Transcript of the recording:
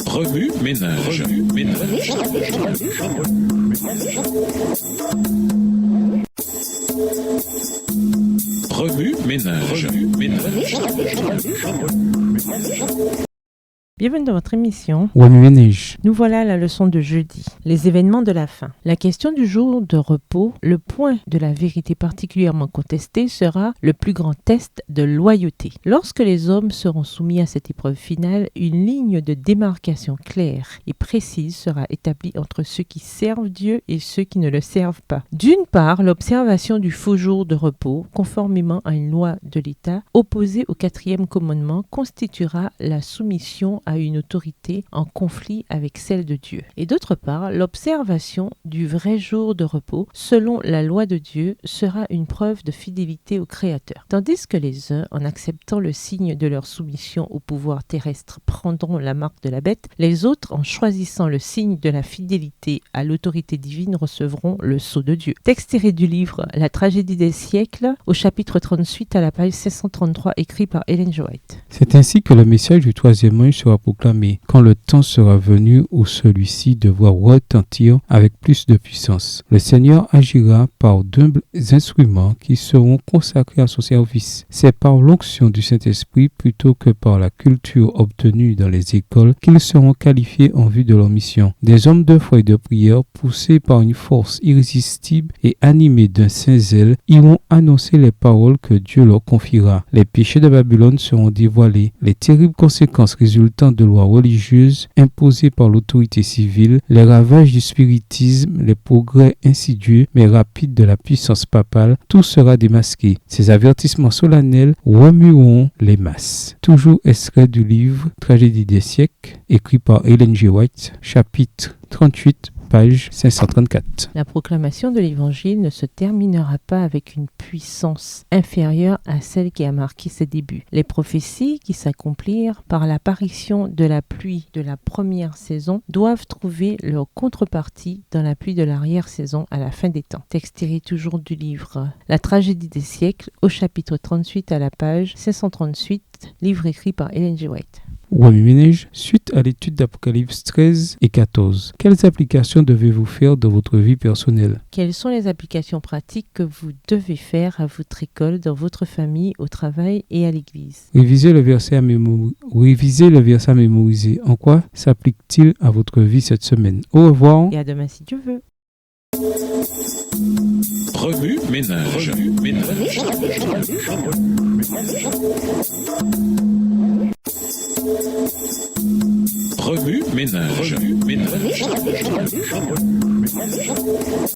Remue ménage. Remue ménage. Bienvenue dans votre émission. Remue ménage. Nous voilà à la leçon de jeudi, les événements de la fin. La question du jour de repos, le point de la vérité particulièrement contesté sera le plus grand test de loyauté. Lorsque les hommes seront soumis à cette épreuve finale, une ligne de démarcation claire et précise sera établie entre ceux qui servent Dieu et ceux qui ne le servent pas. D'une part, l'observation du faux jour de repos, conformément à une loi de l'État, opposée au 4e commandement, constituera la soumission à une autorité en conflit avec celle de Dieu. Et d'autre part, l'observation du vrai jour de repos, selon la loi de Dieu, sera une preuve de fidélité au Créateur. Tandis que les uns, en acceptant le signe de leur soumission au pouvoir terrestre, prendront la marque de la bête, les autres, en choisissant le signe de la fidélité à l'autorité divine, recevront le sceau de Dieu. Texte tiré du livre La tragédie des siècles, au chapitre 38 à la page 533, écrit par Ellen G. White. C'est ainsi que le message du troisième ange sera proclamé quand le temps sera venu où celui-ci devra retentir avec plus de puissance. Le Seigneur agira par d'humbles instruments qui seront consacrés à son service. C'est par l'onction du Saint-Esprit plutôt que par la culture obtenue dans les écoles qu'ils seront qualifiés en vue de leur mission. Des hommes de foi et de prière, poussés par une force irrésistible et animés d'un saint zèle, iront annoncer les paroles que Dieu leur confiera. Les péchés de Babylone seront dévoilés. Les terribles conséquences résultant de lois religieuses imposées par l'autorité civile, les ravages du spiritisme, les progrès insidieux mais rapides de la puissance papale, tout sera démasqué. Ces avertissements solennels remueront les masses. Toujours extrait du livre Tragédie des siècles, écrit par Ellen G. White, chapitre 38, page 534. La proclamation de l'Évangile ne se terminera pas avec une puissance inférieure à celle qui a marqué ses débuts. Les prophéties qui s'accomplirent par l'apparition de la pluie de la première saison doivent trouver leur contrepartie dans la pluie de l'arrière-saison à la fin des temps. Texte tiré toujours du livre La tragédie des siècles, au chapitre 38 à la page 538, livre écrit par Ellen G. White. Remue ménage, suite à l'étude d'Apocalypse 13 et 14, quelles applications devez-vous faire dans votre vie personnelle? Quelles sont les applications pratiques que vous devez faire à votre école, dans votre famille, au travail et à l'église? Révisez le verset à mémoriser. En quoi s'applique-t-il à votre vie cette semaine? Au revoir. Et à demain si Dieu veut. Remue ménage. Remue ménage.